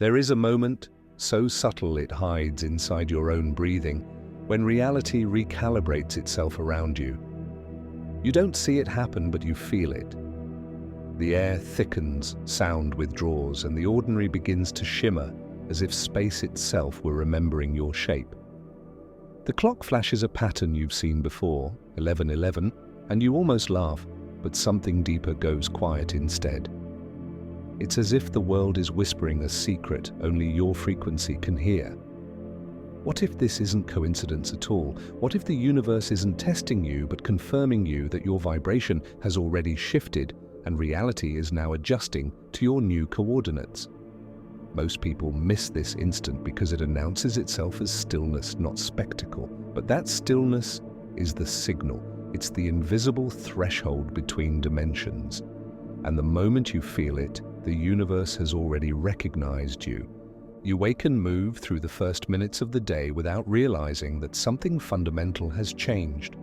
There is a moment, so subtle it hides inside your own breathing, when reality recalibrates itself around you. You don't see it happen, but you feel it. The air thickens, sound withdraws, and the ordinary begins to shimmer as if space itself were remembering your shape. The clock flashes a pattern you've seen before, 11:11, and you almost laugh, but something deeper goes quiet instead. It's as if the world is whispering a secret only your frequency can hear. What if this isn't coincidence at all? What if the universe isn't testing you but confirming you that your vibration has already shifted and reality is now adjusting to your new coordinates? Most people miss this instant because it announces itself as stillness, not spectacle. But that stillness is the signal. It's the invisible threshold between dimensions. And the moment you feel it, the universe has already recognized you. You wake and move through the first minutes of the day without realizing that something fundamental has changed.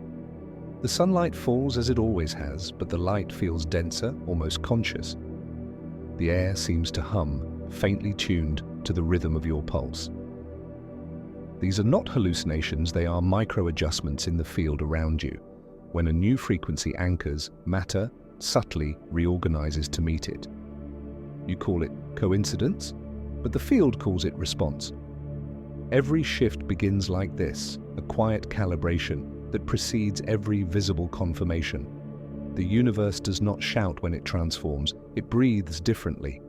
The sunlight falls as it always has, but the light feels denser, almost conscious. The air seems to hum, faintly tuned to the rhythm of your pulse. These are not hallucinations, they are micro-adjustments in the field around you. When a new frequency anchors, matter subtly reorganizes to meet it. You call it coincidence, but the field calls it response. Every shift begins like this, a quiet calibration that precedes every visible confirmation. The universe does not shout when it transforms, it breathes differently.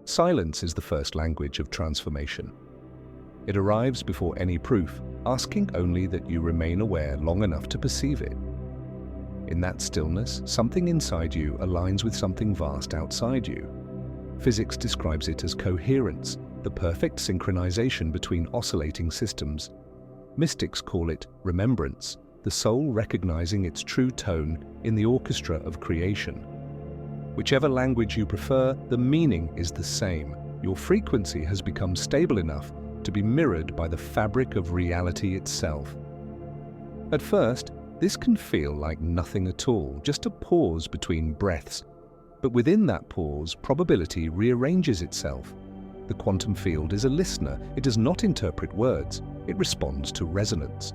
Silence is the first language of transformation. It arrives before any proof, asking only that you remain aware long enough to perceive it. In that stillness, something inside you aligns with something vast outside you. Physics describes it as coherence, the perfect synchronization between oscillating systems. Mystics call it remembrance, the soul recognizing its true tone in the orchestra of creation. Whichever language you prefer, the meaning is the same. Your frequency has become stable enough to be mirrored by the fabric of reality itself. At first, this can feel like nothing at all, just a pause between breaths. But within that pause, probability rearranges itself. The quantum field is a listener. It does not interpret words. It responds to resonance.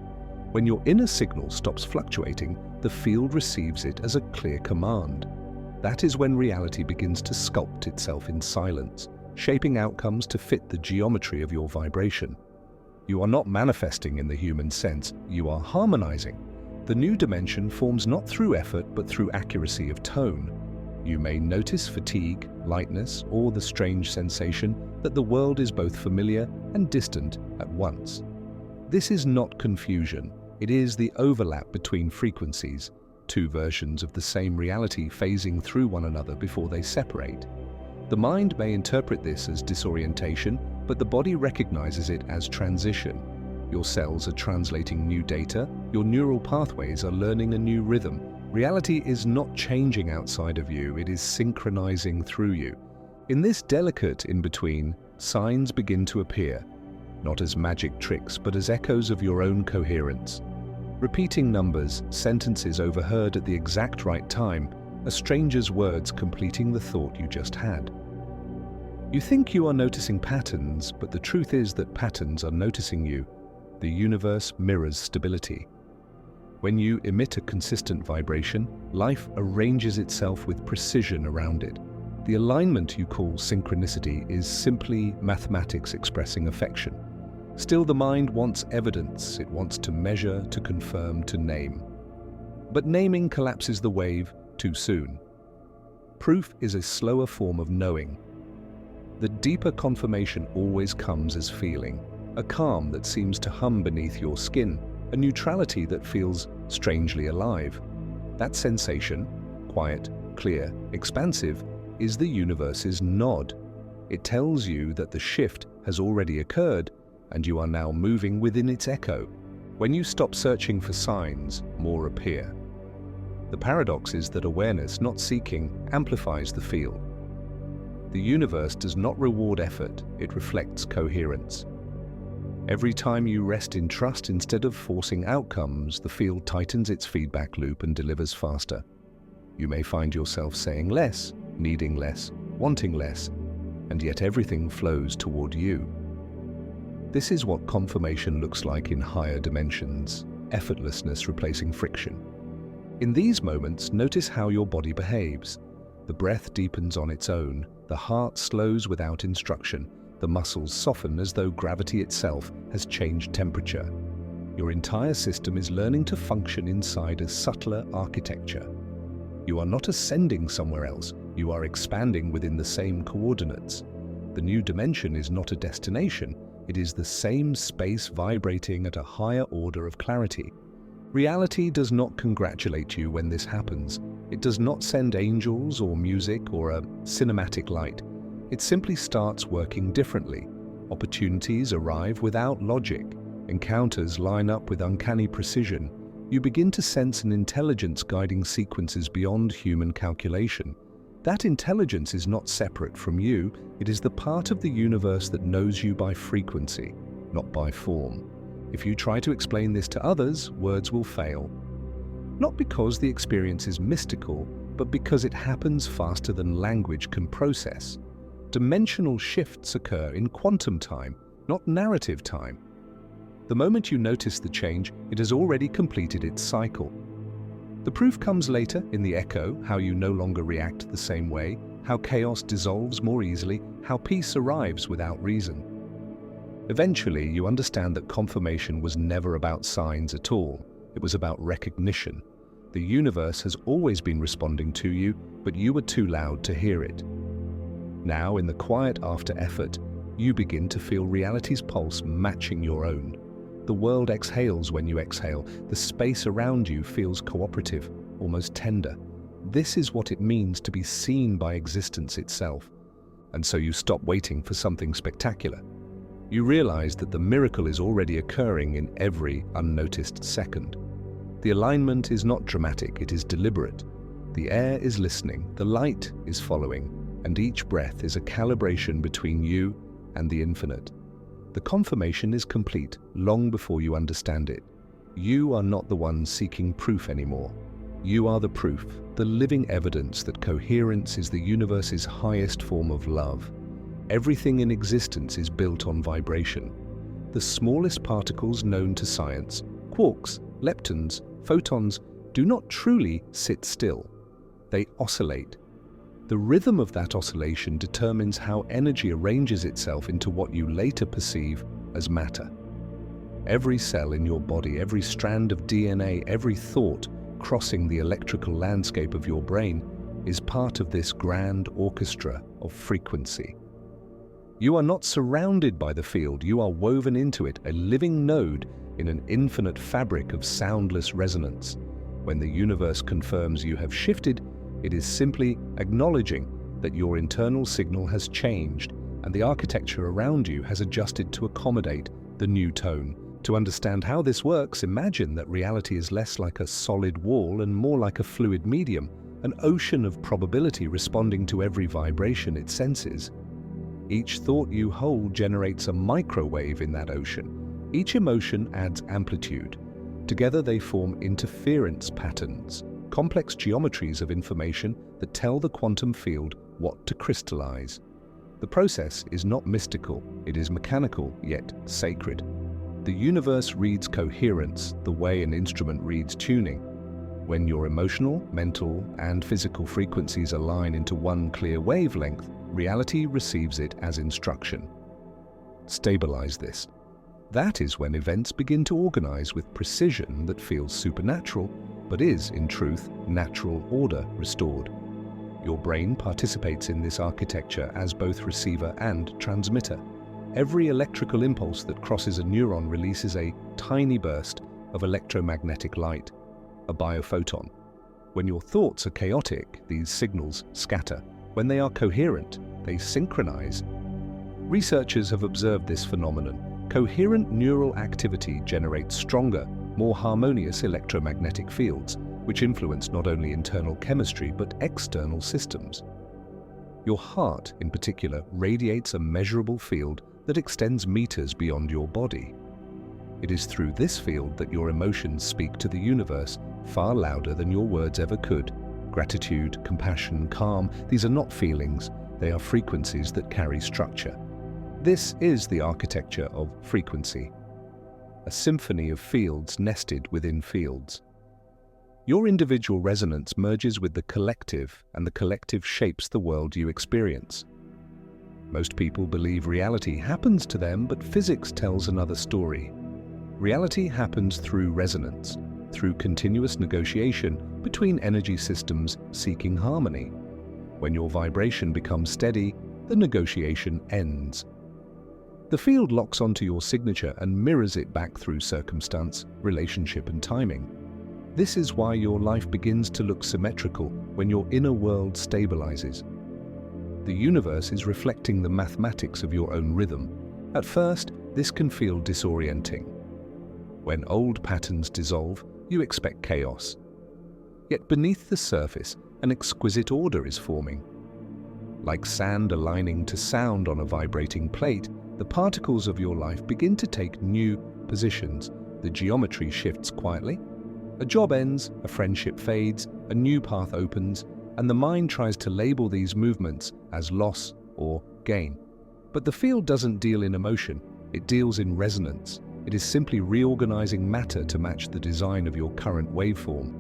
When your inner signal stops fluctuating, the field receives it as a clear command. That is when reality begins to sculpt itself in silence, shaping outcomes to fit the geometry of your vibration. You are not manifesting in the human sense, you are harmonizing. The new dimension forms not through effort but through accuracy of tone. You may notice fatigue, lightness, or the strange sensation that the world is both familiar and distant at once. This is not confusion, it is the overlap between frequencies, two versions of the same reality phasing through one another before they separate. The mind may interpret this as disorientation, but the body recognizes it as transition. Your cells are translating new data, your neural pathways are learning a new rhythm. Reality is not changing outside of you, it is synchronizing through you. In this delicate in-between, signs begin to appear, not as magic tricks, but as echoes of your own coherence. Repeating numbers, sentences overheard at the exact right time, a stranger's words completing the thought you just had. You think you are noticing patterns, but the truth is that patterns are noticing you. The universe mirrors stability. When you emit a consistent vibration, life arranges itself with precision around it. The alignment you call synchronicity is simply mathematics expressing affection. Still, the mind wants evidence. It wants to measure, to confirm, to name. But naming collapses the wave too soon. Proof is a slower form of knowing. The deeper confirmation always comes as feeling, a calm that seems to hum beneath your skin, a neutrality that feels strangely alive. That sensation, quiet, clear, expansive, is the universe's nod. It tells you that the shift has already occurred and you are now moving within its echo. When you stop searching for signs, more appear. The paradox is that awareness, not seeking, amplifies the field. The universe does not reward effort, it reflects coherence. Every time you rest in trust instead of forcing outcomes, the field tightens its feedback loop and delivers faster. You may find yourself saying less, needing less, wanting less, and yet everything flows toward you. This is what confirmation looks like in higher dimensions, effortlessness replacing friction. In these moments, notice how your body behaves. The breath deepens on its own, the heart slows without instruction, the muscles soften as though gravity itself has changed temperature. Your entire system is learning to function inside a subtler architecture. You are not ascending somewhere else, you are expanding within the same coordinates. The new dimension is not a destination, it is the same space vibrating at a higher order of clarity. Reality does not congratulate you when this happens. It does not send angels or music or a cinematic light. It simply starts working differently. Opportunities arrive without logic. Encounters line up with uncanny precision. You begin to sense an intelligence guiding sequences beyond human calculation. That intelligence is not separate from you, it is the part of the universe that knows you by frequency, not by form. If you try to explain this to others, words will fail. Not because the experience is mystical, but because it happens faster than language can process. Dimensional shifts occur in quantum time, not narrative time. The moment you notice the change, it has already completed its cycle. The proof comes later in the echo, how you no longer react the same way, how chaos dissolves more easily, how peace arrives without reason. Eventually, you understand that confirmation was never about signs at all. It was about recognition. The universe has always been responding to you, but you were too loud to hear it. Now, in the quiet after effort, you begin to feel reality's pulse matching your own. The world exhales when you exhale. The space around you feels cooperative, almost tender. This is what it means to be seen by existence itself. And so you stop waiting for something spectacular. You realize that the miracle is already occurring in every unnoticed second. The alignment is not dramatic, it is deliberate. The air is listening, the light is following, and each breath is a calibration between you and the infinite. The confirmation is complete long before you understand it. You are not the one seeking proof anymore. You are the proof, the living evidence that coherence is the universe's highest form of love. Everything in existence is built on vibration. The smallest particles known to science, quarks, leptons, photons, do not truly sit still. They oscillate. The rhythm of that oscillation determines how energy arranges itself into what you later perceive as matter. Every cell in your body, every strand of DNA, every thought crossing the electrical landscape of your brain is part of this grand orchestra of frequency. You are not surrounded by the field, you are woven into it, a living node in an infinite fabric of soundless resonance. When the universe confirms you have shifted, it is simply acknowledging that your internal signal has changed and the architecture around you has adjusted to accommodate the new tone. To understand how this works, imagine that reality is less like a solid wall and more like a fluid medium, an ocean of probability responding to every vibration it senses. Each thought you hold generates a microwave in that ocean. Each emotion adds amplitude. Together they form interference patterns, complex geometries of information that tell the quantum field what to crystallize. The process is not mystical, it is mechanical, yet sacred. The universe reads coherence the way an instrument reads tuning. When your emotional, mental, and physical frequencies align into one clear wavelength, reality receives it as instruction. Stabilize this. That is when events begin to organize with precision that feels supernatural, but is, in truth, natural order restored. Your brain participates in this architecture as both receiver and transmitter. Every electrical impulse that crosses a neuron releases a tiny burst of electromagnetic light, a biophoton. When your thoughts are chaotic, these signals scatter. When they are coherent, they synchronize. Researchers have observed this phenomenon. Coherent neural activity generates stronger, more harmonious electromagnetic fields, which influence not only internal chemistry but external systems. Your heart, in particular, radiates a measurable field that extends meters beyond your body. It is through this field that your emotions speak to the universe, far louder than your words ever could. Gratitude, compassion, calm, these are not feelings. They are frequencies that carry structure. This is the architecture of frequency, a symphony of fields nested within fields. Your individual resonance merges with the collective, and the collective shapes the world you experience. Most people believe reality happens to them, but physics tells another story. Reality happens through resonance, through continuous negotiation between energy systems seeking harmony. When your vibration becomes steady, the negotiation ends. The field locks onto your signature and mirrors it back through circumstance, relationship, and timing. This is why your life begins to look symmetrical when your inner world stabilizes. The universe is reflecting the mathematics of your own rhythm. At first, this can feel disorienting. When old patterns dissolve, you expect chaos. Yet beneath the surface, an exquisite order is forming. Like sand aligning to sound on a vibrating plate, the particles of your life begin to take new positions. The geometry shifts quietly. A job ends, a friendship fades, a new path opens, and the mind tries to label these movements as loss or gain. But the field doesn't deal in emotion, it deals in resonance. It is simply reorganizing matter to match the design of your current waveform.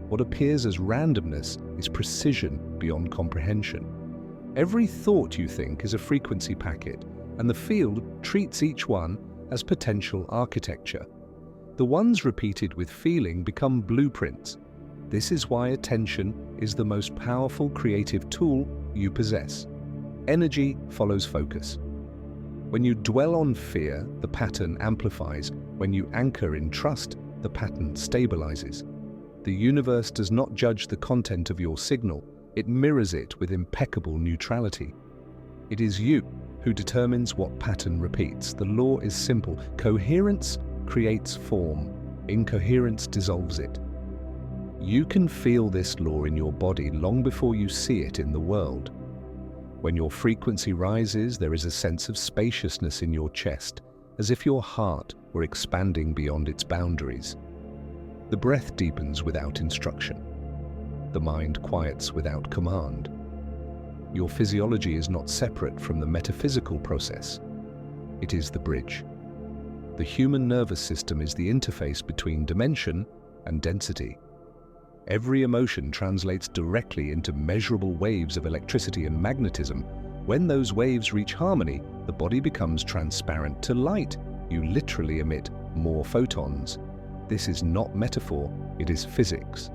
What appears as randomness is precision beyond comprehension. Every thought you think is a frequency packet, and the field treats each one as potential architecture. The ones repeated with feeling become blueprints. This is why attention is the most powerful creative tool you possess. Energy follows focus. When you dwell on fear, the pattern amplifies. When you anchor in trust, the pattern stabilizes. The universe does not judge the content of your signal, it mirrors it with impeccable neutrality. It is you who determines what pattern repeats. The law is simple. Coherence creates form. Incoherence dissolves it. You can feel this law in your body long before you see it in the world. When your frequency rises, there is a sense of spaciousness in your chest, as if your heart were expanding beyond its boundaries. The breath deepens without instruction. The mind quiets without command. Your physiology is not separate from the metaphysical process. It is the bridge. The human nervous system is the interface between dimension and density. Every emotion translates directly into measurable waves of electricity and magnetism. When those waves reach harmony, the body becomes transparent to light. You literally emit more photons. This is not metaphor, it is physics.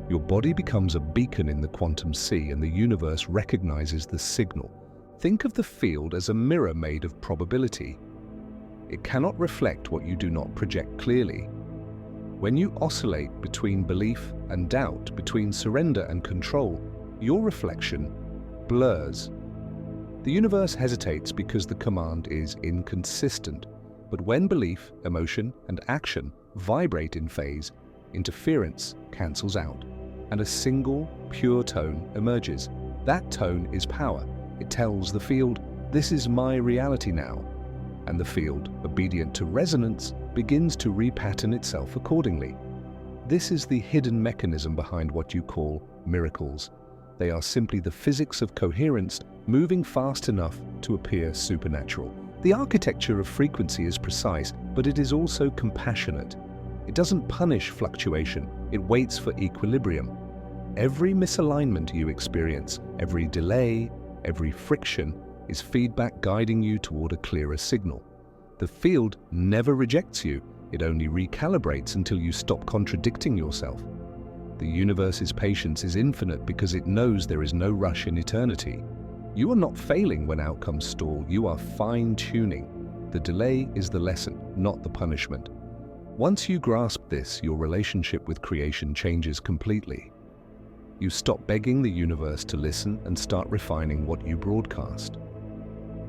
Your body becomes a beacon in the quantum sea, and the universe recognizes the signal. Think of the field as a mirror made of probability. It cannot reflect what you do not project clearly. When you oscillate between belief and doubt, between surrender and control, your reflection blurs. The universe hesitates because the command is inconsistent. But when belief, emotion, and action vibrate in phase, interference cancels out, and a single, pure tone emerges. That tone is power. It tells the field, "This is my reality now." And the field, obedient to resonance, begins to repattern itself accordingly. This is the hidden mechanism behind what you call miracles. They are simply the physics of coherence moving fast enough to appear supernatural. The architecture of frequency is precise, but it is also compassionate. It doesn't punish fluctuation, it waits for equilibrium. Every misalignment you experience, every delay, every friction, is feedback guiding you toward a clearer signal. The field never rejects you, it only recalibrates until you stop contradicting yourself. The universe's patience is infinite because it knows there is no rush in eternity. You are not failing when outcomes stall, you are fine-tuning. The delay is the lesson, not the punishment. Once you grasp this, your relationship with creation changes completely. You stop begging the universe to listen and start refining what you broadcast.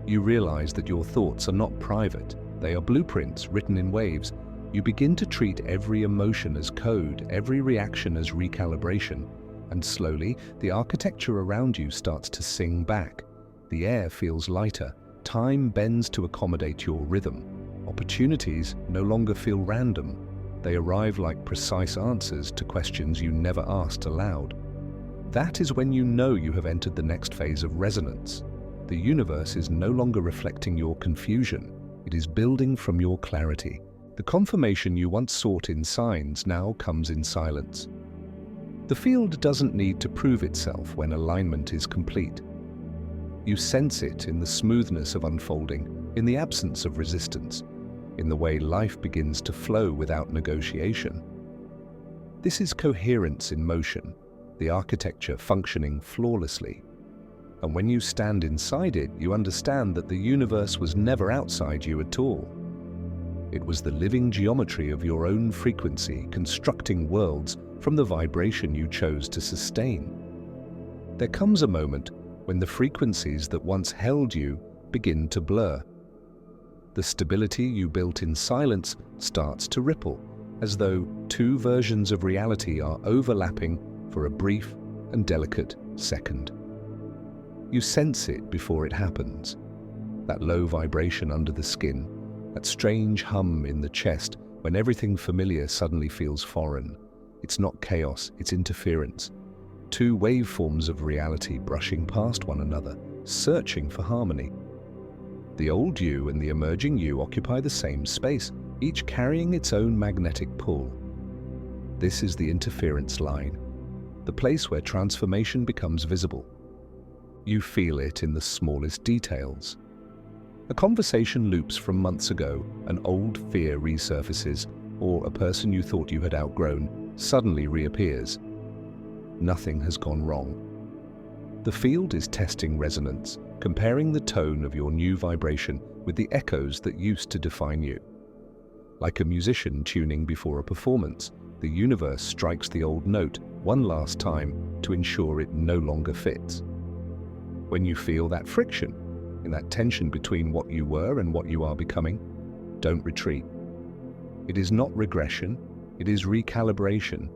You realize that your thoughts are not private, they are blueprints written in waves. You begin to treat every emotion as code, every reaction as recalibration, and slowly the architecture around you starts to sing back. The air feels lighter, time bends to accommodate your rhythm. Opportunities no longer feel random. They arrive like precise answers to questions you never asked aloud. That is when you know you have entered the next phase of resonance. The universe is no longer reflecting your confusion. It is building from your clarity. The confirmation you once sought in signs now comes in silence. The field doesn't need to prove itself when alignment is complete. You sense it in the smoothness of unfolding, in the absence of resistance, in the way life begins to flow without negotiation. This is coherence in motion, the architecture functioning flawlessly. And when you stand inside it, you understand that the universe was never outside you at all. It was the living geometry of your own frequency constructing worlds from the vibration you chose to sustain. There comes a moment when the frequencies that once held you begin to blur. The stability you built in silence starts to ripple, as though two versions of reality are overlapping for a brief and delicate second. You sense it before it happens, that low vibration under the skin, that strange hum in the chest when everything familiar suddenly feels foreign. It's not chaos, it's interference. Two waveforms of reality brushing past one another, searching for harmony. The old you and the emerging you occupy the same space, each carrying its own magnetic pull. This is the interference line, the place where transformation becomes visible. You feel it in the smallest details. A conversation loops from months ago, an old fear resurfaces, or a person you thought you had outgrown suddenly reappears. Nothing has gone wrong. The field is testing resonance, comparing the tone of your new vibration with the echoes that used to define you. Like a musician tuning before a performance, the universe strikes the old note one last time to ensure it no longer fits. When you feel that friction, in that tension between what you were and what you are becoming, don't retreat. It is not regression, it is recalibration.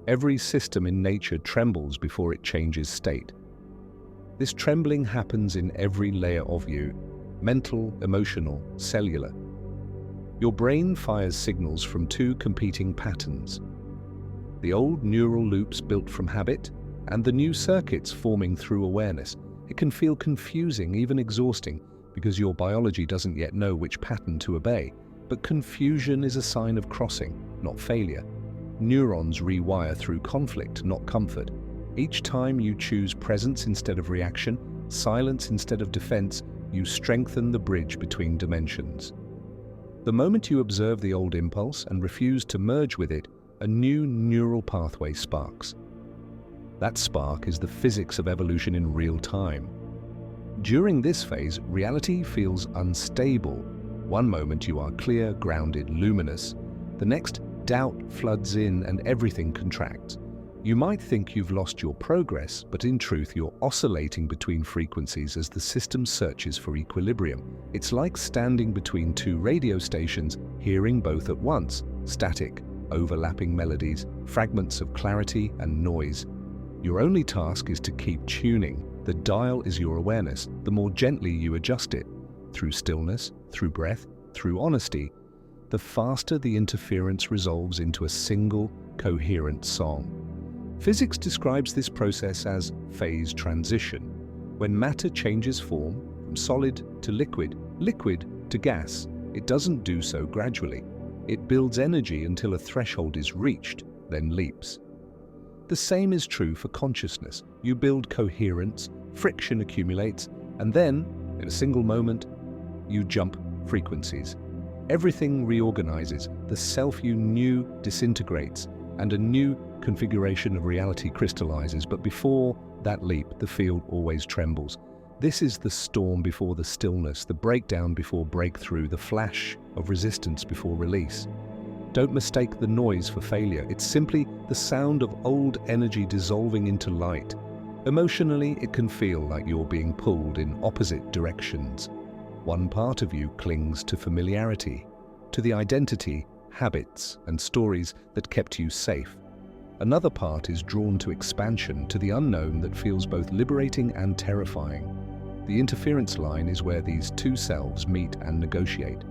Every system in nature trembles before it changes state. This trembling happens in every layer of you, mental, emotional, cellular. Your brain fires signals from two competing patterns. The old neural loops built from habit, and the new circuits forming through awareness. It can feel confusing, even exhausting, because your biology doesn't yet know which pattern to obey. But confusion is a sign of crossing, not failure. Neurons rewire through conflict, not comfort. Each time you choose presence instead of reaction, silence instead of defense, you strengthen the bridge between dimensions. The moment you observe the old impulse and refuse to merge with it, a new neural pathway sparks. That spark is the physics of evolution in real time. During this phase, reality feels unstable. One moment you are clear, grounded, luminous. The next, doubt floods in and everything contracts. You might think you've lost your progress, but in truth you're oscillating between frequencies as the system searches for equilibrium. It's like standing between two radio stations, hearing both at once, static, overlapping melodies, fragments of clarity and noise. Your only task is to keep tuning. The dial is your awareness. The more gently you adjust it, through stillness, through breath, through honesty, the faster the interference resolves into a single, coherent song. Physics describes this process as phase transition. When matter changes form, from solid to liquid, liquid to gas, it doesn't do so gradually. It builds energy until a threshold is reached, then leaps. The same is true for consciousness. You build coherence, friction accumulates, and then, in a single moment, you jump frequencies. Everything reorganizes, the self you knew disintegrates, and a new configuration of reality crystallizes. But before that leap, the field always trembles. This is the storm before the stillness, the breakdown before breakthrough, the flash of resistance before release. Don't mistake the noise for failure. It's simply the sound of old energy dissolving into light. Emotionally, it can feel like you're being pulled in opposite directions. One part of you clings to familiarity, to the identity, habits, and stories that kept you safe. Another part is drawn to expansion, to the unknown that feels both liberating and terrifying. The interference line is where these two selves meet and negotiate.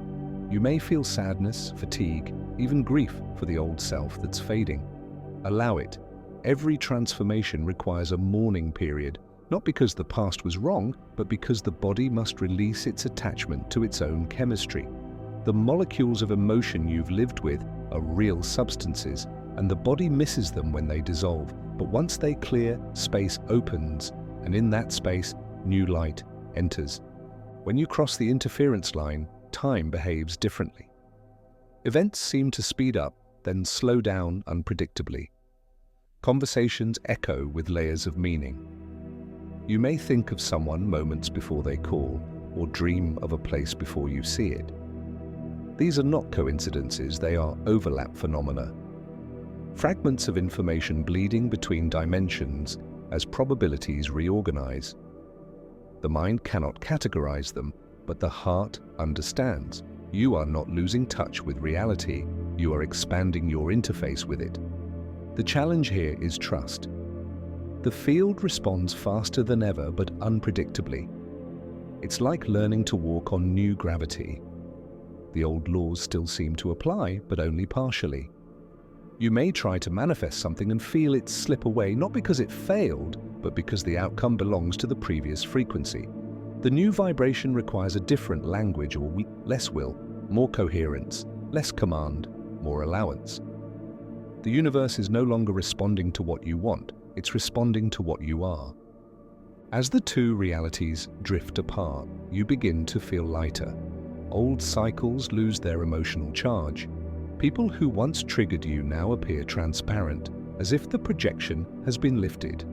You may feel sadness, fatigue, even grief for the old self that's fading. Allow it. Every transformation requires a mourning period, not because the past was wrong, but because the body must release its attachment to its own chemistry. The molecules of emotion you've lived with are real substances, and the body misses them when they dissolve. But once they clear, space opens, and in that space, new light enters. When you cross the interference line, time behaves differently. Events seem to speed up, then slow down unpredictably. Conversations echo with layers of meaning. You may think of someone moments before they call, or dream of a place before you see it. These are not coincidences, they are overlap phenomena. Fragments of information bleeding between dimensions as probabilities reorganize. The mind cannot categorize them, but the heart understands. You are not losing touch with reality, you are expanding your interface with it. The challenge here is trust. The field responds faster than ever, but unpredictably. It's like learning to walk on new gravity. The old laws still seem to apply, but only partially. You may try to manifest something and feel it slip away, not because it failed, but because the outcome belongs to the previous frequency. The new vibration requires a different language or less will, more coherence, less command, more allowance. The universe is no longer responding to what you want, it's responding to what you are. As the two realities drift apart, you begin to feel lighter. Old cycles lose their emotional charge. People who once triggered you now appear transparent, as if the projection has been lifted.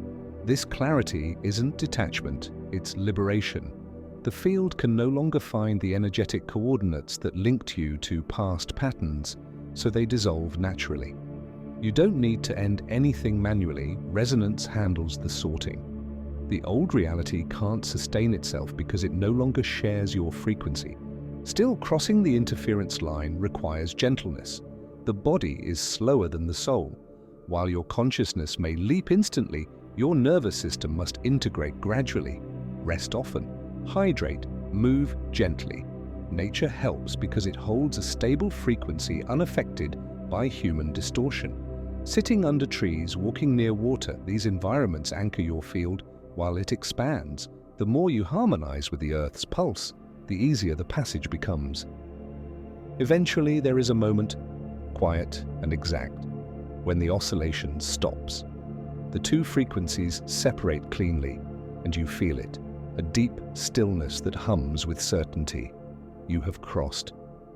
This clarity isn't detachment, it's liberation. The field can no longer find the energetic coordinates that linked you to past patterns, so they dissolve naturally. You don't need to end anything manually, resonance handles the sorting. The old reality can't sustain itself because it no longer shares your frequency. Still, crossing the interference line requires gentleness. The body is slower than the soul. While your consciousness may leap instantly, your nervous system must integrate gradually. Rest often, hydrate, move gently. Nature helps because it holds a stable frequency unaffected by human distortion. Sitting under trees, walking near water, these environments anchor your field while it expands. The more you harmonize with the Earth's pulse, the easier the passage becomes. Eventually, there is a moment, quiet and exact, when the oscillation stops. The two frequencies separate cleanly, and you feel it, a deep stillness that hums with certainty. You have crossed.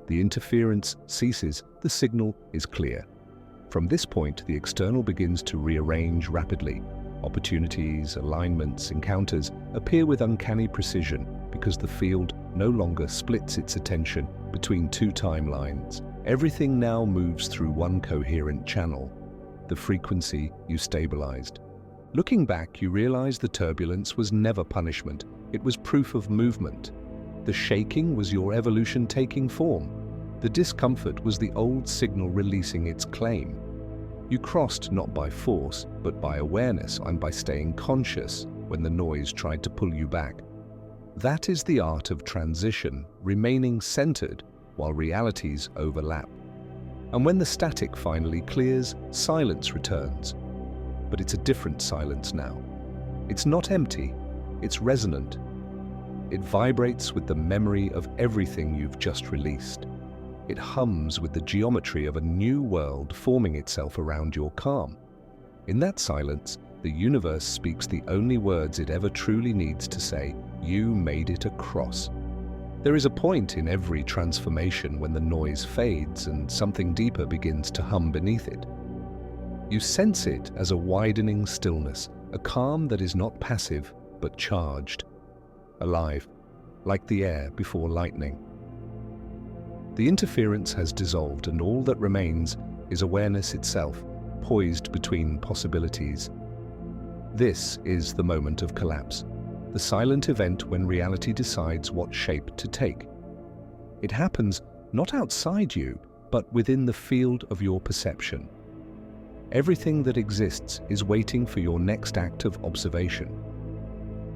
The interference ceases, the signal is clear. From this point, the external begins to rearrange rapidly. Opportunities, alignments, encounters appear with uncanny precision because the field no longer splits its attention between two timelines. Everything now moves through one coherent channel, the frequency you stabilized. Looking back, you realize the turbulence was never punishment, it was proof of movement. The shaking was your evolution taking form. The discomfort was the old signal releasing its claim. You crossed not by force, but by awareness and by staying conscious when the noise tried to pull you back. That is the art of transition, remaining centered while realities overlap. And when the static finally clears, silence returns. But it's a different silence now. It's not empty, it's resonant. It vibrates with the memory of everything you've just released. It hums with the geometry of a new world forming itself around your calm. In that silence, the universe speaks the only words it ever truly needs to say, "You made it across." There is a point in every transformation when the noise fades and something deeper begins to hum beneath it. You sense it as a widening stillness, a calm that is not passive but charged, alive, like the air before lightning. The interference has dissolved and all that remains is awareness itself, poised between possibilities. This is the moment of collapse, the silent event when reality decides what shape to take. It happens not outside you, but within the field of your perception. Everything that exists is waiting for your next act of observation.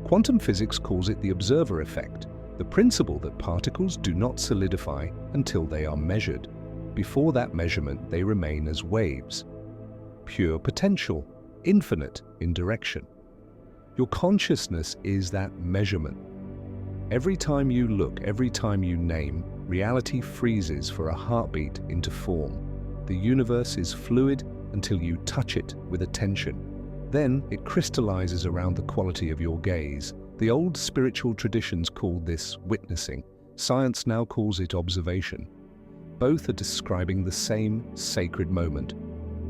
Quantum physics calls it the observer effect, the principle that particles do not solidify until they are measured. Before that measurement, they remain as waves. Pure potential, infinite in direction. Your consciousness is that measurement. Every time you look, every time you name, reality freezes for a heartbeat into form. The universe is fluid until you touch it with attention. Then it crystallizes around the quality of your gaze. The old spiritual traditions called this witnessing. Science now calls it observation. Both are describing the same sacred moment,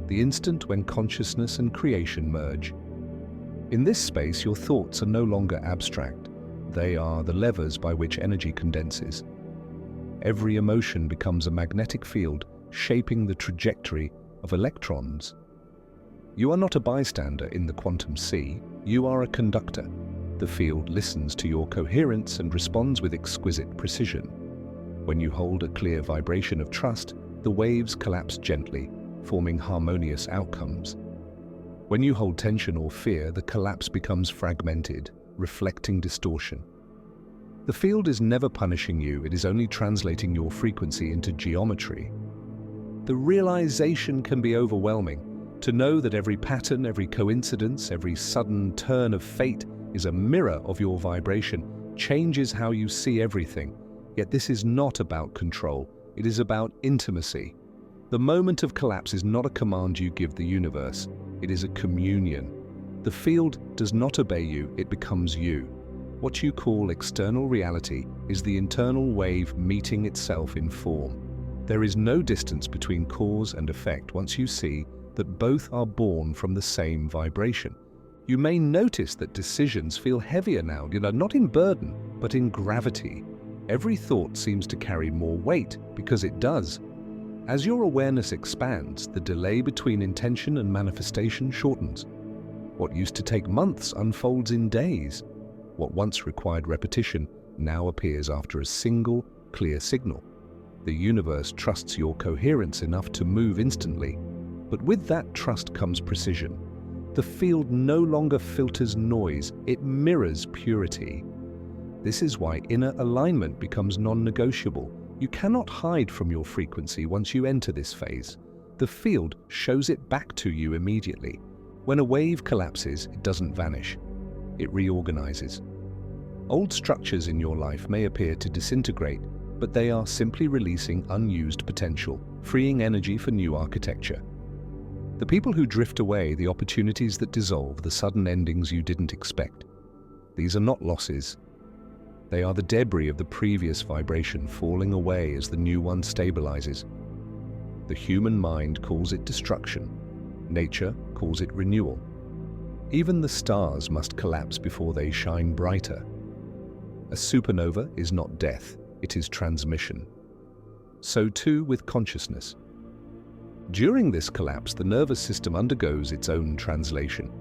the instant when consciousness and creation merge. In this space, your thoughts are no longer abstract. They are the levers by which energy condenses. Every emotion becomes a magnetic field, shaping the trajectory of electrons. You are not a bystander in the quantum sea, you are a conductor. The field listens to your coherence and responds with exquisite precision. When you hold a clear vibration of trust, the waves collapse gently, forming harmonious outcomes. When you hold tension or fear, the collapse becomes fragmented, reflecting distortion. The field is never punishing you, it is only translating your frequency into geometry. The realization can be overwhelming. To know that every pattern, every coincidence, every sudden turn of fate is a mirror of your vibration changes how you see everything. Yet this is not about control, it is about intimacy. The moment of collapse is not a command you give the universe, it is a communion. The field does not obey you, it becomes you. What you call external reality is the internal wave meeting itself in form. There is no distance between cause and effect once you see that both are born from the same vibration. You may notice that decisions feel heavier now, not in burden, but in gravity. Every thought seems to carry more weight because it does. As your awareness expands, the delay between intention and manifestation shortens. What used to take months unfolds in days. What once required repetition now appears after a single, clear signal. The universe trusts your coherence enough to move instantly. But with that trust comes precision. The field no longer filters noise, it mirrors purity. This is why inner alignment becomes non-negotiable. You cannot hide from your frequency once you enter this phase. The field shows it back to you immediately. When a wave collapses, it doesn't vanish. It reorganizes. Old structures in your life may appear to disintegrate, but they are simply releasing unused potential, freeing energy for new architecture. The people who drift away, the opportunities that dissolve, the sudden endings you didn't expect. These are not losses. They are the debris of the previous vibration falling away as the new one stabilizes. The human mind calls it destruction. Nature calls it renewal. Even the stars must collapse before they shine brighter. A supernova is not death, it is transmission. So too with consciousness. During this collapse, the nervous system undergoes its own translation.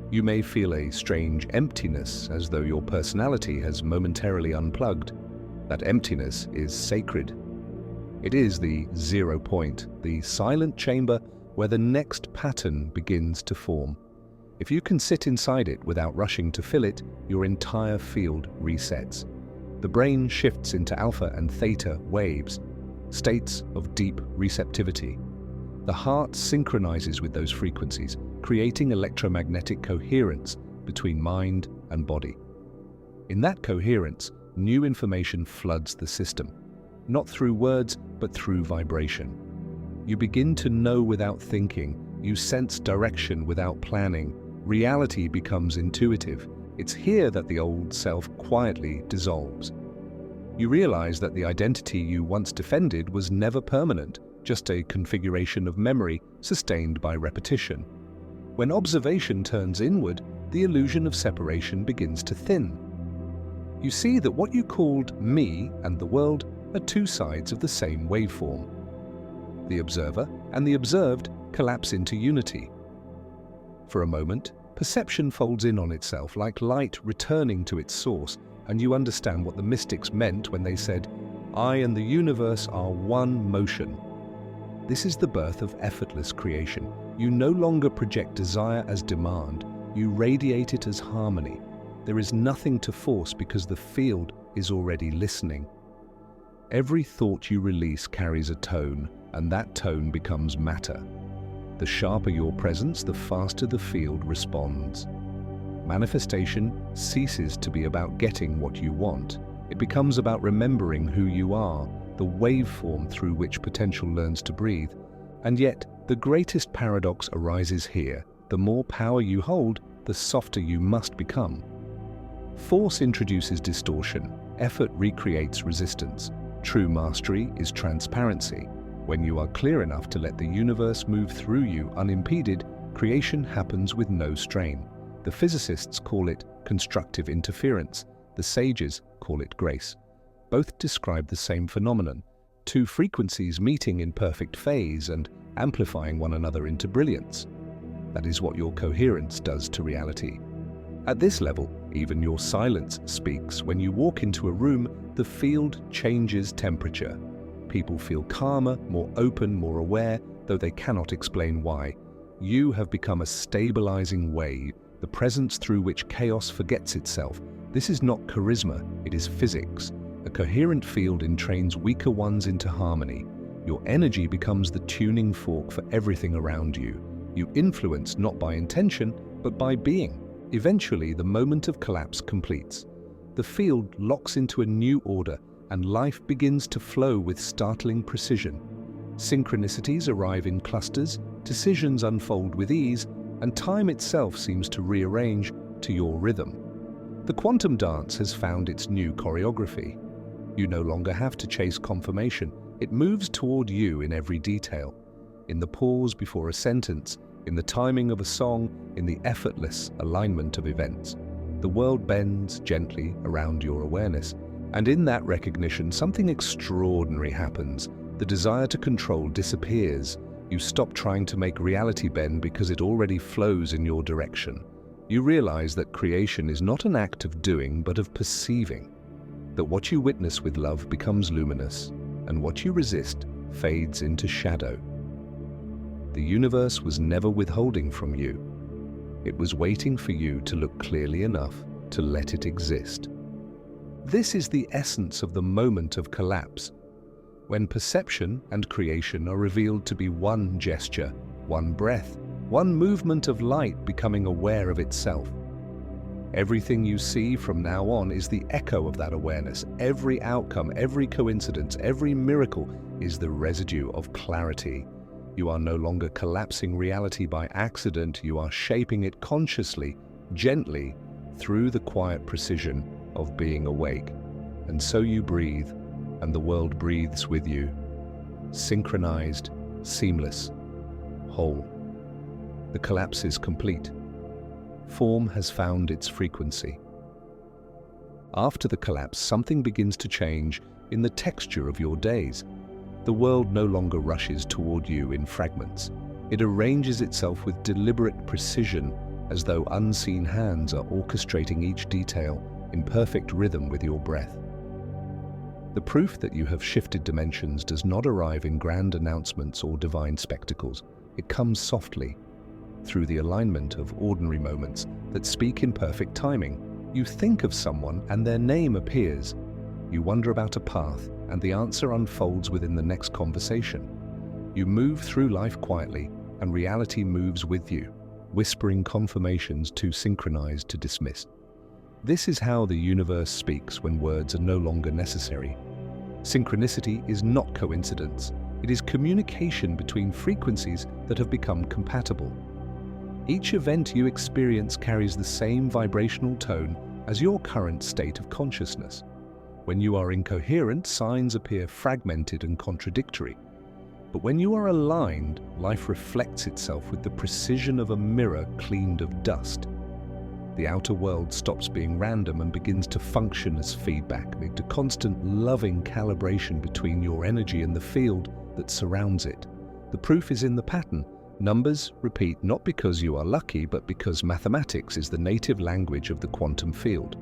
You may feel a strange emptiness, as though your personality has momentarily unplugged. That emptiness is sacred. It is the 0 point, the silent chamber where the next pattern begins to form. If you can sit inside it without rushing to fill it, your entire field resets. The brain shifts into alpha and theta waves, states of deep receptivity. The heart synchronizes with those frequencies, creating electromagnetic coherence between mind and body. In that coherence, new information floods the system, not through words, but through vibration. You begin to know without thinking, you sense direction without planning, reality becomes intuitive. It's here that the old self quietly dissolves. You realize that the identity you once defended was never permanent, just a configuration of memory sustained by repetition. When observation turns inward, the illusion of separation begins to thin. You see that what you called me and the world are two sides of the same waveform. The observer and the observed collapse into unity. For a moment, perception folds in on itself like light returning to its source, and you understand what the mystics meant when they said, "I and the universe are one motion." This is the birth of effortless creation. You no longer project desire as demand, you radiate it as harmony. There is nothing to force because the field is already listening. Every thought you release carries a tone, and that tone becomes matter. The sharper your presence, the faster the field responds. Manifestation ceases to be about getting what you want. It becomes about remembering who you are, the waveform through which potential learns to breathe. And yet, the greatest paradox arises here. The more power you hold, the softer you must become. Force introduces distortion. Effort recreates resistance. True mastery is transparency. When you are clear enough to let the universe move through you unimpeded, creation happens with no strain. The physicists call it constructive interference. The sages call it grace. Both describe the same phenomenon, two frequencies meeting in perfect phase and amplifying one another into brilliance. That is what your coherence does to reality. At this level, even your silence speaks. When you walk into a room, the field changes temperature. People feel calmer, more open, more aware, though they cannot explain why. You have become a stabilizing wave, the presence through which chaos forgets itself. This is not charisma, it is physics. A coherent field entrains weaker ones into harmony. Your energy becomes the tuning fork for everything around you. You influence not by intention, but by being. Eventually, the moment of collapse completes. The field locks into a new order, and life begins to flow with startling precision. Synchronicities arrive in clusters, decisions unfold with ease, and time itself seems to rearrange to your rhythm. The quantum dance has found its new choreography. You no longer have to chase confirmation. It moves toward you in every detail. In the pause before a sentence, in the timing of a song, in the effortless alignment of events. The world bends gently around your awareness, and in that recognition, something extraordinary happens. The desire to control disappears. You stop trying to make reality bend because it already flows in your direction. You realize that creation is not an act of doing, but of perceiving. That what you witness with love becomes luminous, and what you resist fades into shadow. The universe was never withholding from you. It was waiting for you to look clearly enough to let it exist. This is the essence of the moment of collapse, when perception and creation are revealed to be one gesture, one breath, one movement of light becoming aware of itself. Everything you see from now on is the echo of that awareness. Every outcome, every coincidence, every miracle is the residue of clarity. You are no longer collapsing reality by accident. You are shaping it consciously, gently, through the quiet precision of being awake. And so you breathe, and the world breathes with you. Synchronized, seamless, whole. The collapse is complete. Form has found its frequency. After the collapse, something begins to change in the texture of your days. The world no longer rushes toward you in fragments. It arranges itself with deliberate precision, as though unseen hands are orchestrating each detail in perfect rhythm with your breath. The proof that you have shifted dimensions does not arrive in grand announcements or divine spectacles. It comes softly, through the alignment of ordinary moments that speak in perfect timing. You think of someone and their name appears. You wonder about a path, and the answer unfolds within the next conversation. You move through life quietly, and reality moves with you, whispering confirmations too synchronized to dismiss. This is how the universe speaks when words are no longer necessary. Synchronicity is not coincidence. It is communication between frequencies that have become compatible. Each event you experience carries the same vibrational tone as your current state of consciousness. When you are incoherent, signs appear fragmented and contradictory. But when you are aligned, life reflects itself with the precision of a mirror cleaned of dust. The outer world stops being random and begins to function as feedback, a constant loving calibration between your energy and the field that surrounds it. The proof is in the pattern. Numbers repeat not because you are lucky, but because mathematics is the native language of the quantum field.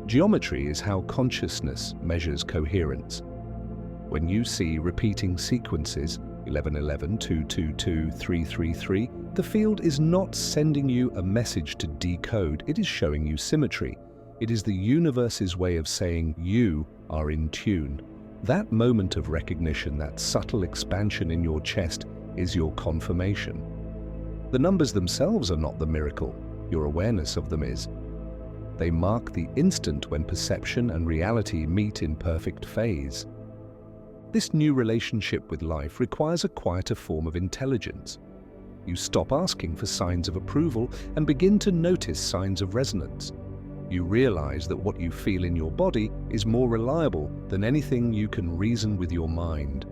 Geometry is how consciousness measures coherence. When you see repeating sequences, 1111, 222, 333, the field is not sending you a message to decode, it is showing you symmetry. It is the universe's way of saying you are in tune. That moment of recognition, that subtle expansion in your chest, is your confirmation. The numbers themselves are not the miracle. your awareness of them is. They mark the instant when perception and reality meet in perfect phase. This new relationship with life requires a quieter form of intelligence. You stop asking for signs of approval and begin to notice signs of resonance. You realize that what you feel in your body is more reliable than anything you can reason with your mind.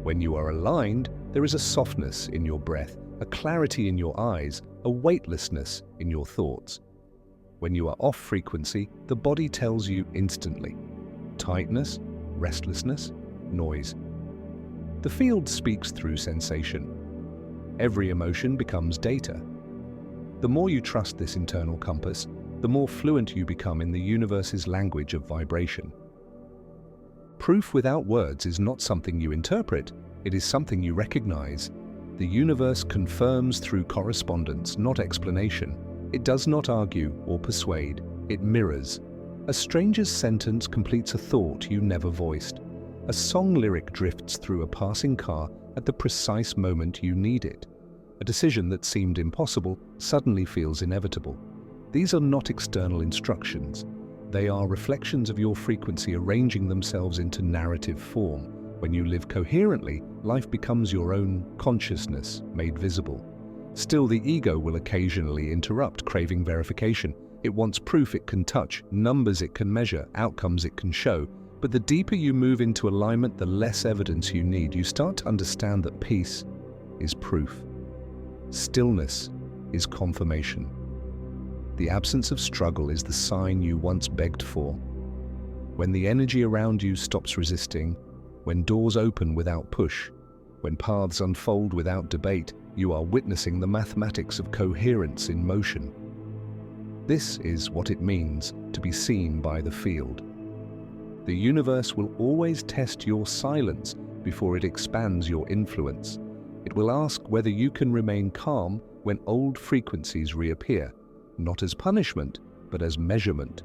When you are aligned, there is a softness in your breath, a clarity in your eyes, a weightlessness in your thoughts. When you are off frequency, the body tells you instantly. Tightness, restlessness, noise. The field speaks through sensation. Every emotion becomes data. The more you trust this internal compass, the more fluent you become in the universe's language of vibration. Proof without words is not something you interpret, it is something you recognize. The universe confirms through correspondence, not explanation. It does not argue or persuade, it mirrors. A stranger's sentence completes a thought you never voiced. A song lyric drifts through a passing car at the precise moment you need it. A decision that seemed impossible suddenly feels inevitable. These are not external instructions. They are reflections of your frequency arranging themselves into narrative form. When you live coherently, life becomes your own consciousness made visible. Still, the ego will occasionally interrupt, craving verification. It wants proof it can touch, numbers it can measure, outcomes it can show. But the deeper you move into alignment, the less evidence you need. You start to understand that peace is proof. Stillness is confirmation. The absence of struggle is the sign you once begged for. When the energy around you stops resisting, when doors open without push, when paths unfold without debate, you are witnessing the mathematics of coherence in motion. This is what it means to be seen by the field. The universe will always test your silence before it expands your influence. It will ask whether you can remain calm when old frequencies reappear, not as punishment, but as measurement.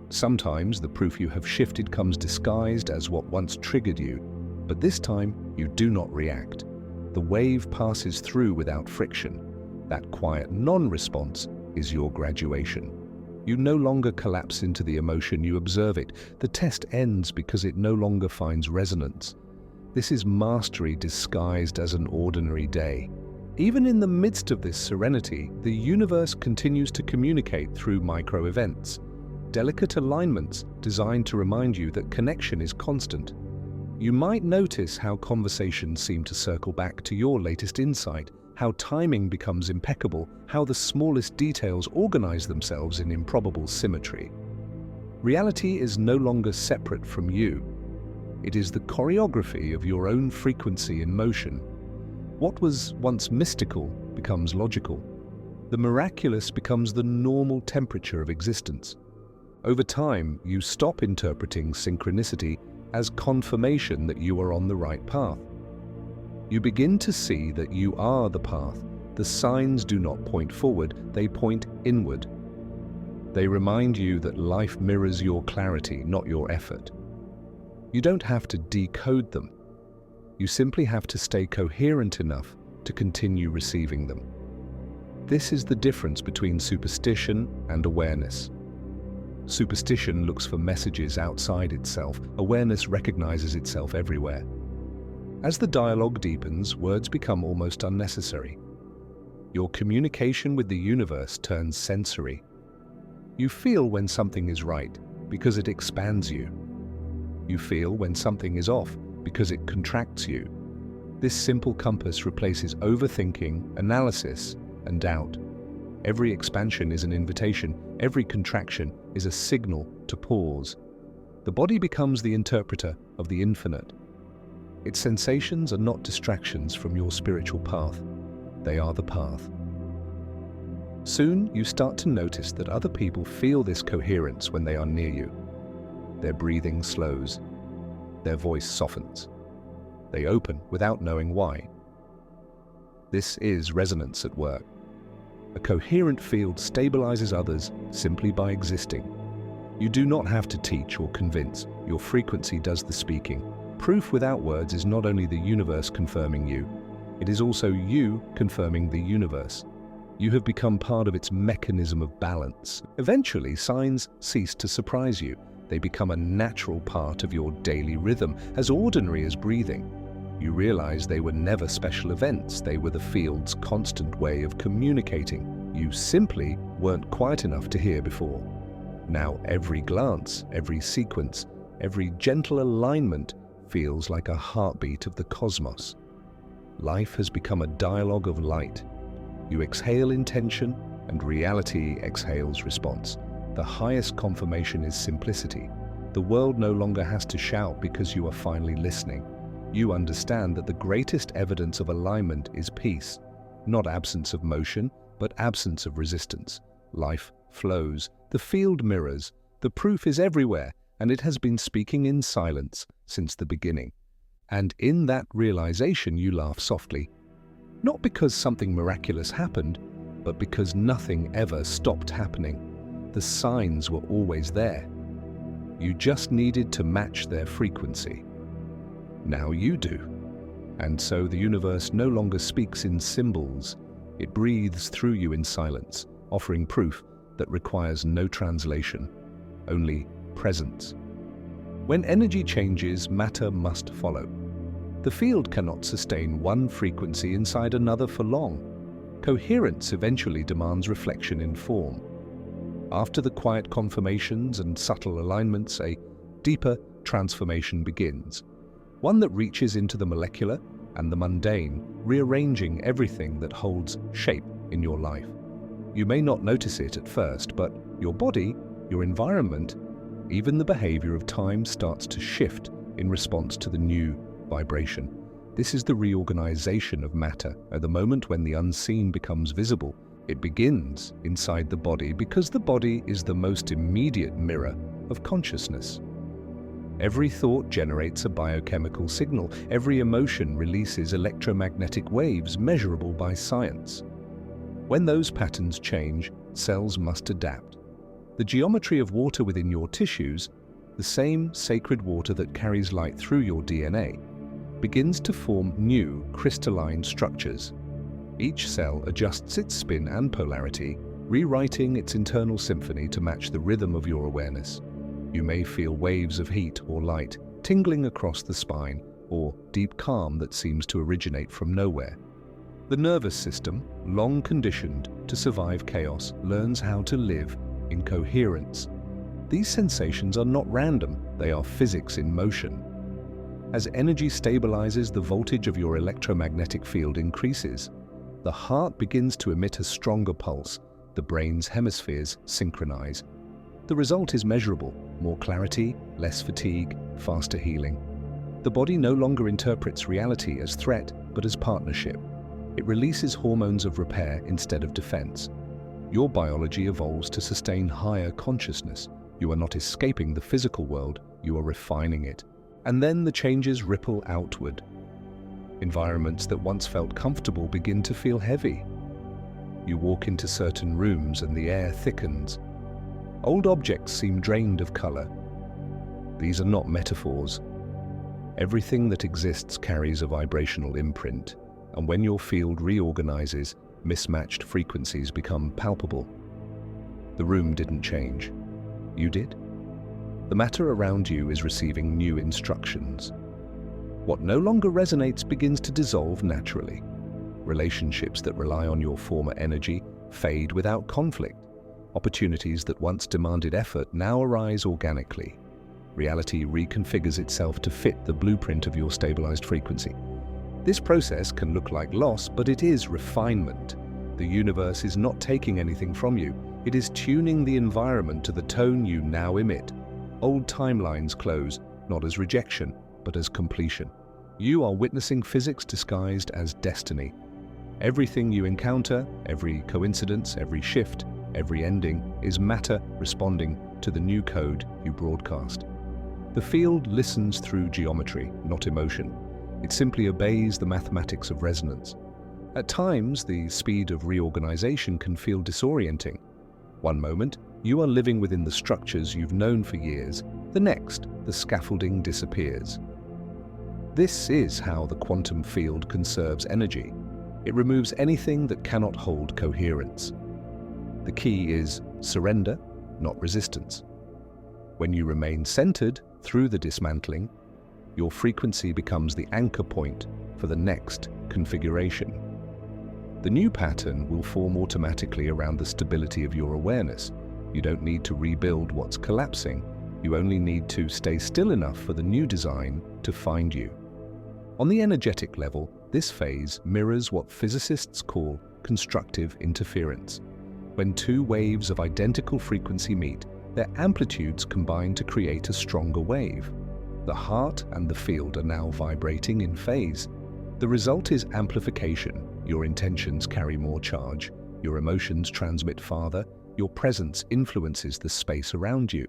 Sometimes the proof you have shifted comes disguised as what once triggered you, but this time you do not react. The wave passes through without friction. That quiet non-response is your graduation. You no longer collapse into the emotion, you observe it. The test ends because it no longer finds resonance. This is mastery disguised as an ordinary day. Even in the midst of this serenity, the universe continues to communicate through micro-events, delicate alignments designed to remind you that connection is constant. You might notice how conversations seem to circle back to your latest insight, how timing becomes impeccable, how the smallest details organize themselves in improbable symmetry. Reality is no longer separate from you. It is the choreography of your own frequency in motion. What was once mystical becomes logical. The miraculous becomes the normal temperature of existence. Over time, you stop interpreting synchronicity as confirmation that you are on the right path. You begin to see that you are the path. The signs do not point forward, they point inward. They remind you that life mirrors your clarity, not your effort. You don't have to decode them. You simply have to stay coherent enough to continue receiving them. This is the difference between superstition and awareness. Superstition looks for messages outside itself. Awareness recognizes itself everywhere. As the dialogue deepens, words become almost unnecessary. Your communication with the universe turns sensory. You feel when something is right because it expands you. You feel when something is off because it contracts you. This simple compass replaces overthinking, analysis, and doubt. Every expansion is an invitation. Every contraction is a signal to pause. The body becomes the interpreter of the infinite. Its sensations are not distractions from your spiritual path. They are the path. Soon, you start to notice that other people feel this coherence when they are near you. Their breathing slows. Their voice softens. They open without knowing why. This is resonance at work. A coherent field stabilizes others simply by existing. You do not have to teach or convince. Your frequency does the speaking. Proof without words is not only the universe confirming you, it is also you confirming the universe. You have become part of its mechanism of balance. Eventually, signs cease to surprise you. They become a natural part of your daily rhythm, as ordinary as breathing. You realize they were never special events. They were the field's constant way of communicating. You simply weren't quiet enough to hear before. Now every glance, every sequence, every gentle alignment feels like a heartbeat of the cosmos. Life has become a dialogue of light. You exhale intention, and reality exhales response. The highest confirmation is simplicity. The world no longer has to shout because you are finally listening. You understand that the greatest evidence of alignment is peace, not absence of motion, but absence of resistance. Life flows, the field mirrors, the proof is everywhere, and it has been speaking in silence since the beginning. And in that realization you laugh softly, not because something miraculous happened, but because nothing ever stopped happening. The signs were always there. You just needed to match their frequency. Now you do. And so the universe no longer speaks in symbols. It breathes through you in silence, offering proof that requires no translation, only presence. When energy changes, matter must follow. The field cannot sustain one frequency inside another for long. Coherence eventually demands reflection in form. After the quiet confirmations and subtle alignments, a deeper transformation begins. One that reaches into the molecular and the mundane, rearranging everything that holds shape in your life. You may not notice it at first, but your body, your environment, even the behavior of time starts to shift in response to the new vibration. This is the reorganization of matter. At the moment when the unseen becomes visible, it begins inside the body because the body is the most immediate mirror of consciousness. Every thought generates a biochemical signal. Every emotion releases electromagnetic waves measurable by science. When those patterns change, cells must adapt. The geometry of water within your tissues, the same sacred water that carries light through your DNA, begins to form new crystalline structures. Each cell adjusts its spin and polarity, rewriting its internal symphony to match the rhythm of your awareness. You may feel waves of heat or light tingling across the spine, or deep calm that seems to originate from nowhere. The nervous system, long conditioned to survive chaos, learns how to live in coherence. These sensations are not random, they are physics in motion. As energy stabilizes, the voltage of your electromagnetic field increases. The heart begins to emit a stronger pulse. The brain's hemispheres synchronize. The result is measurable: more clarity, less fatigue, faster healing. The body no longer interprets reality as threat, but as partnership. It releases hormones of repair instead of defense. Your biology evolves to sustain higher consciousness. You are not escaping the physical world, you are refining it. And then the changes ripple outward. Environments that once felt comfortable begin to feel heavy. You walk into certain rooms and the air thickens. Old objects seem drained of color. These are not metaphors. Everything that exists carries a vibrational imprint, and when your field reorganizes, mismatched frequencies become palpable. The room didn't change. You did. The matter around you is receiving new instructions. What no longer resonates begins to dissolve naturally. Relationships that rely on your former energy fade without conflict. Opportunities that once demanded effort now arise organically. Reality reconfigures itself to fit the blueprint of your stabilized frequency. This process can look like loss, but it is refinement. The universe is not taking anything from you. It is tuning the environment to the tone you now emit. Old timelines close, not as rejection, but as completion. You are witnessing physics disguised as destiny. Everything you encounter, every coincidence, every shift, every ending, is matter responding to the new code you broadcast. The field listens through geometry, not emotion. It simply obeys the mathematics of resonance. At times, the speed of reorganization can feel disorienting. One moment, you are living within the structures you've known for years. The next, the scaffolding disappears. This is how the quantum field conserves energy. It removes anything that cannot hold coherence. The key is surrender, not resistance. When you remain centered through the dismantling, your frequency becomes the anchor point for the next configuration. The new pattern will form automatically around the stability of your awareness. You don't need to rebuild what's collapsing. You only need to stay still enough for the new design to find you. On the energetic level, this phase mirrors what physicists call constructive interference. When two waves of identical frequency meet, their amplitudes combine to create a stronger wave. The heart and the field are now vibrating in phase. The result is amplification. Your intentions carry more charge, your emotions transmit farther, your presence influences the space around you.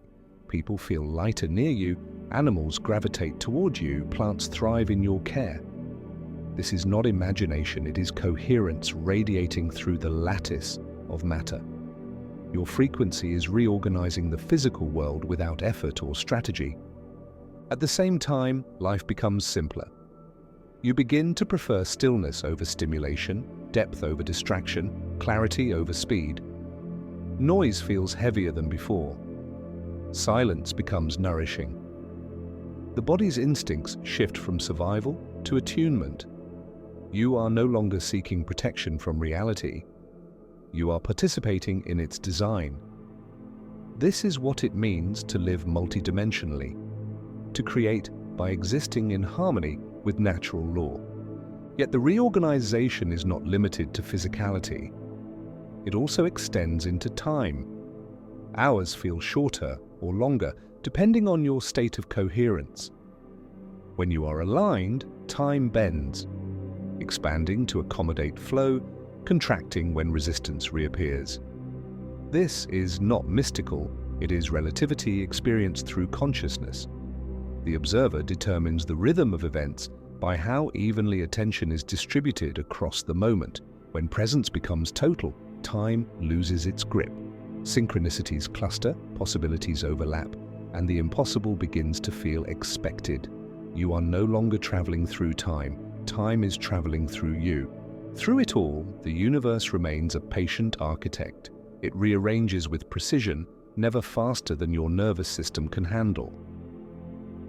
People feel lighter near you, animals gravitate toward you, plants thrive in your care. This is not imagination, it is coherence radiating through the lattice of matter. Your frequency is reorganizing the physical world without effort or strategy. At the same time, life becomes simpler. You begin to prefer stillness over stimulation, depth over distraction, clarity over speed. Noise feels heavier than before. Silence becomes nourishing. The body's instincts shift from survival to attunement. You are no longer seeking protection from reality. You are participating in its design. This is what it means to live multidimensionally, to create by existing in harmony with natural law. Yet the reorganization is not limited to physicality. It also extends into time. Hours feel shorter or longer, depending on your state of coherence. When you are aligned, time bends, expanding to accommodate flow, contracting when resistance reappears. This is not mystical, it is relativity experienced through consciousness. The observer determines the rhythm of events by how evenly attention is distributed across the moment. When presence becomes total, time loses its grip. Synchronicities cluster, possibilities overlap, and the impossible begins to feel expected. You are no longer traveling through time. Time is traveling through you. Through it all, the universe remains a patient architect. It rearranges with precision, never faster than your nervous system can handle.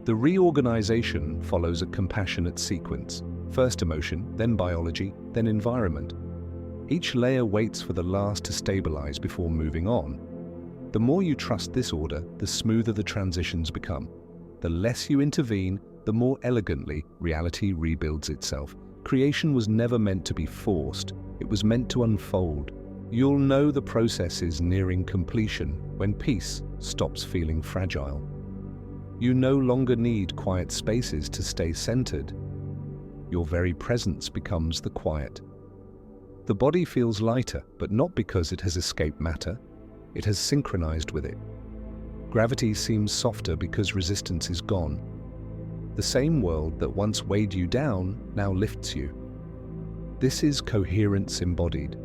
The reorganization follows a compassionate sequence. First emotion, then biology, then environment. Each layer waits for the last to stabilize before moving on. The more you trust this order, the smoother the transitions become. The less you intervene, the more elegantly reality rebuilds itself. Creation was never meant to be forced, it was meant to unfold. You'll know the process is nearing completion when peace stops feeling fragile. You no longer need quiet spaces to stay centered. Your very presence becomes the quiet. The body feels lighter, but not because it has escaped matter. It has synchronized with it. Gravity seems softer because resistance is gone. The same world that once weighed you down now lifts you. This is coherence embodied.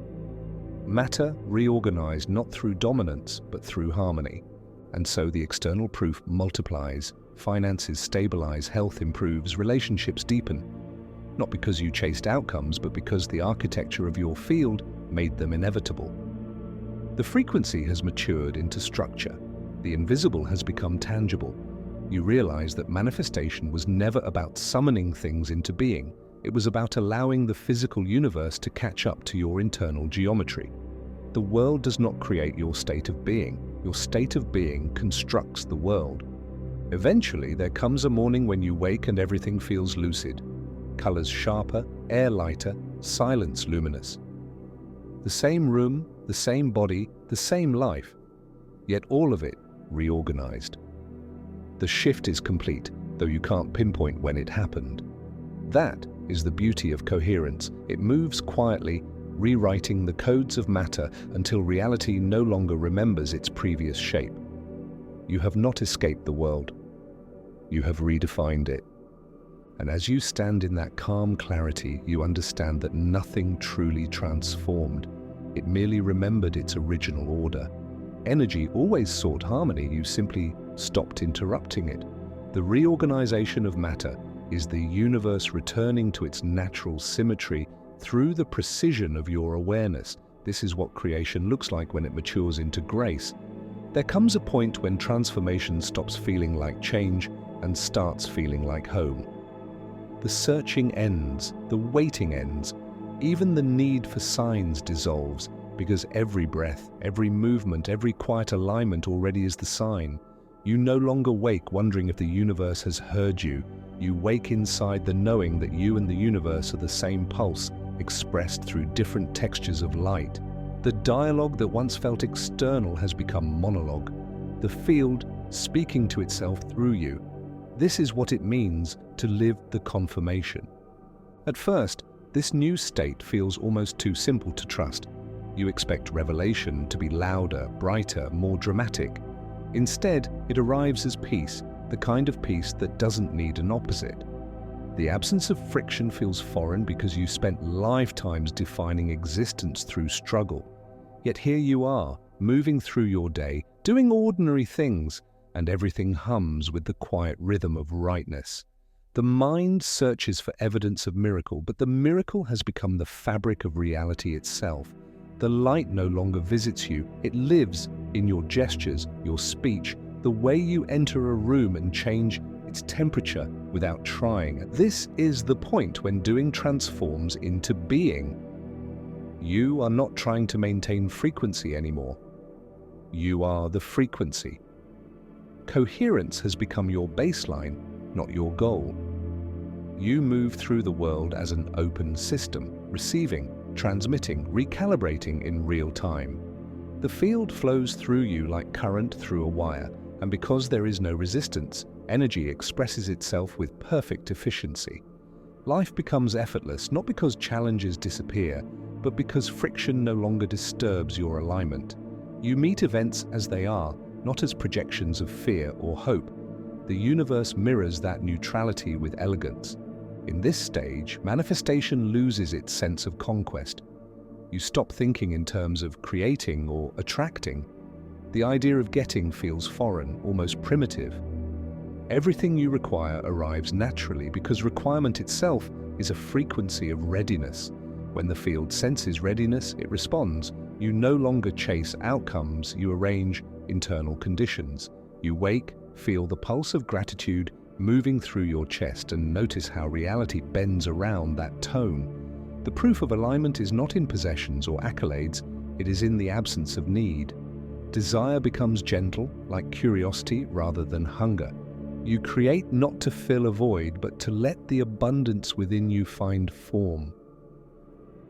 Matter reorganized not through dominance, but through harmony. And so the external proof multiplies, finances stabilize, health improves, relationships deepen. Not because you chased outcomes, but because the architecture of your field made them inevitable. The frequency has matured into structure. The invisible has become tangible. You realize that manifestation was never about summoning things into being. It was about allowing the physical universe to catch up to your internal geometry. The world does not create your state of being. Your state of being constructs the world. Eventually, there comes a morning when you wake and everything feels lucid. Colors sharper, air lighter, silence luminous. The same room, the same body, the same life, yet all of it reorganized. The shift is complete, though you can't pinpoint when it happened. That is the beauty of coherence. It moves quietly, rewriting the codes of matter until reality no longer remembers its previous shape. You have not escaped the world. You have redefined it. And as you stand in that calm clarity, you understand that nothing truly transformed. It merely remembered its original order. Energy always sought harmony, you simply stopped interrupting it. The reorganization of matter is the universe returning to its natural symmetry, through the precision of your awareness. This is what creation looks like when it matures into grace. There comes a point when transformation stops feeling like change and starts feeling like home. The searching ends, the waiting ends, even the need for signs dissolves, because every breath, every movement, every quiet alignment already is the sign. You no longer wake wondering if the universe has heard you. You wake inside the knowing that you and the universe are the same pulse, expressed through different textures of light. The dialogue that once felt external has become monologue, the field speaking to itself through you. This is what it means to live the confirmation. At first, this new state feels almost too simple to trust. You expect revelation to be louder, brighter, more dramatic. Instead, it arrives as peace, the kind of peace that doesn't need an opposite. The absence of friction feels foreign because you spent lifetimes defining existence through struggle. Yet here you are, moving through your day, doing ordinary things, and everything hums with the quiet rhythm of rightness. The mind searches for evidence of miracle, but the miracle has become the fabric of reality itself. The light no longer visits you, it lives in your gestures, your speech, the way you enter a room and change its temperature without trying. This is the point when doing transforms into being. You are not trying to maintain frequency anymore. You are the frequency. Coherence has become your baseline, not your goal. You move through the world as an open system, receiving, transmitting, recalibrating in real time. The field flows through you like current through a wire, and because there is no resistance, energy expresses itself with perfect efficiency. Life becomes effortless, not because challenges disappear, but because friction no longer disturbs your alignment. You meet events as they are, not as projections of fear or hope. The universe mirrors that neutrality with elegance. In this stage, manifestation loses its sense of conquest. You stop thinking in terms of creating or attracting. The idea of getting feels foreign, almost primitive. Everything you require arrives naturally because requirement itself is a frequency of readiness. When the field senses readiness, it responds. You no longer chase outcomes, you arrange internal conditions. You wake, feel the pulse of gratitude moving through your chest, and notice how reality bends around that tone. The proof of alignment is not in possessions or accolades, it is in the absence of need. Desire becomes gentle, like curiosity rather than hunger. You create not to fill a void, but to let the abundance within you find form.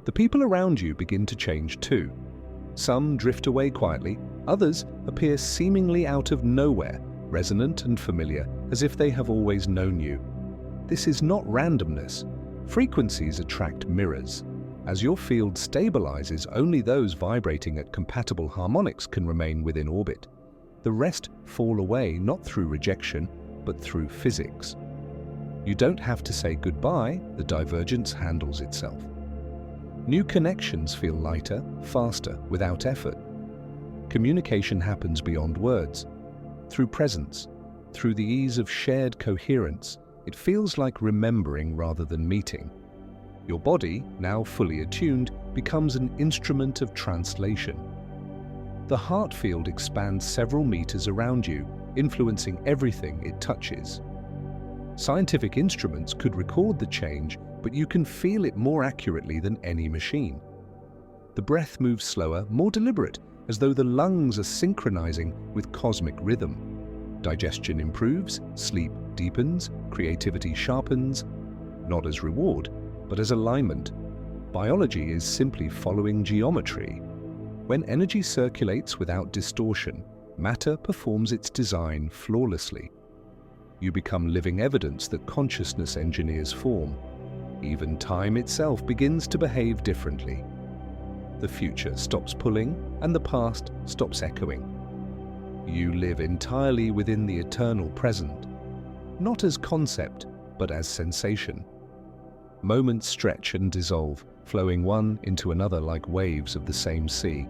The people around you begin to change too. Some drift away quietly, others appear seemingly out of nowhere, resonant and familiar, as if they have always known you. This is not randomness. Frequencies attract mirrors. As your field stabilizes, only those vibrating at compatible harmonics can remain within orbit. The rest fall away not through rejection, but through physics. You don't have to say goodbye, the divergence handles itself. New connections feel lighter, faster, without effort. Communication happens beyond words. Through presence, through the ease of shared coherence, it feels like remembering rather than meeting. Your body, now fully attuned, becomes an instrument of translation. The heart field expands several meters around you, influencing everything it touches. Scientific instruments could record the change, but you can feel it more accurately than any machine. The breath moves slower, more deliberate, as though the lungs are synchronizing with cosmic rhythm. Digestion improves, sleep deepens, creativity sharpens, not as reward, but as alignment. Biology is simply following geometry. When energy circulates without distortion, matter performs its design flawlessly. You become living evidence that consciousness engineers form. Even time itself begins to behave differently. The future stops pulling, and the past stops echoing. You live entirely within the eternal present, not as concept, but as sensation. Moments stretch and dissolve, flowing one into another like waves of the same sea.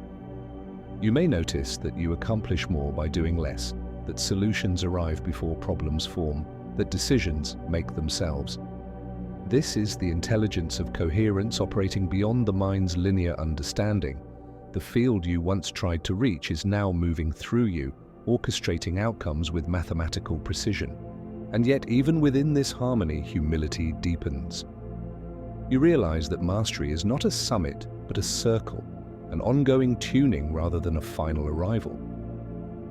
You may notice that you accomplish more by doing less, that solutions arrive before problems form, that decisions make themselves. This is the intelligence of coherence operating beyond the mind's linear understanding. The field you once tried to reach is now moving through you, orchestrating outcomes with mathematical precision. And yet, even within this harmony, humility deepens. You realize that mastery is not a summit, but a circle, an ongoing tuning rather than a final arrival.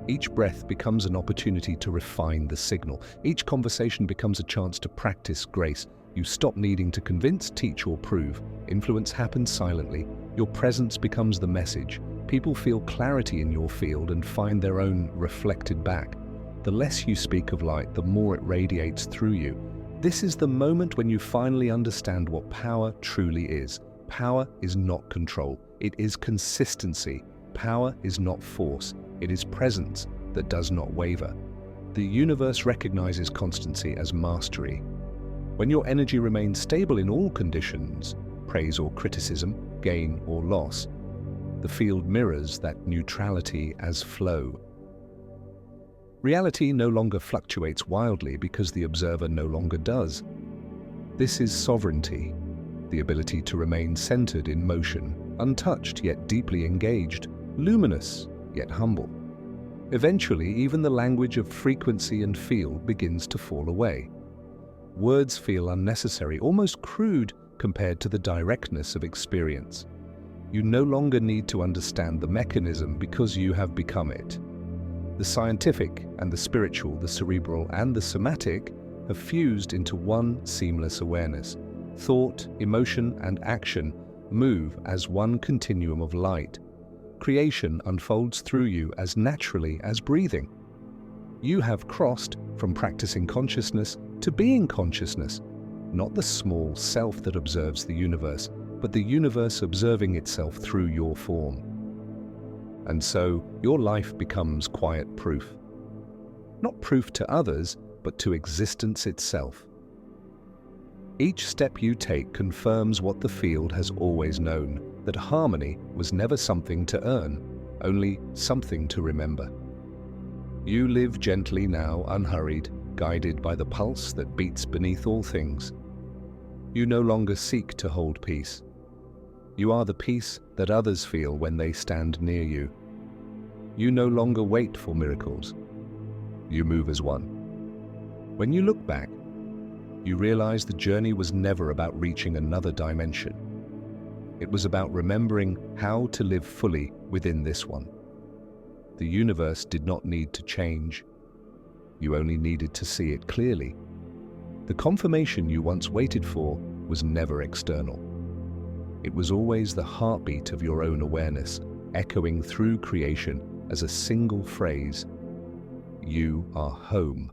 Each breath becomes an opportunity to refine the signal. Each conversation becomes a chance to practice grace. You stop needing to convince, teach, or prove. Influence happens silently. Your presence becomes the message. People feel clarity in your field and find their own reflected back. The less you speak of light, the more it radiates through you. This is the moment when you finally understand what power truly is. Power is not control. It is consistency. Power is not force. It is presence that does not waver. The universe recognizes constancy as mastery. When your energy remains stable in all conditions, praise or criticism, gain or loss, the field mirrors that neutrality as flow. Reality no longer fluctuates wildly because the observer no longer does. This is sovereignty, the ability to remain centered in motion, untouched yet deeply engaged, luminous yet humble. Eventually, even the language of frequency and field begins to fall away. Words feel unnecessary, almost crude compared to the directness of experience. You no longer need to understand the mechanism because you have become it. The scientific and the spiritual, the cerebral and the somatic have fused into one seamless awareness. Thought, emotion, and action move as one continuum of light. Creation unfolds through you as naturally as breathing. You have crossed from practicing consciousness to being consciousness, not the small self that observes the universe, but the universe observing itself through your form. And so, your life becomes quiet proof. Not proof to others, but to existence itself. Each step you take confirms what the field has always known, that harmony was never something to earn, only something to remember. You live gently now, unhurried, guided by the pulse that beats beneath all things. You no longer seek to hold peace. You are the peace that others feel when they stand near you. You no longer wait for miracles. You move as one. When you look back, you realize the journey was never about reaching another dimension. It was about remembering how to live fully within this one. The universe did not need to change. You only needed to see it clearly. The confirmation you once waited for was never external. It was always the heartbeat of your own awareness, echoing through creation as a single phrase: you are home.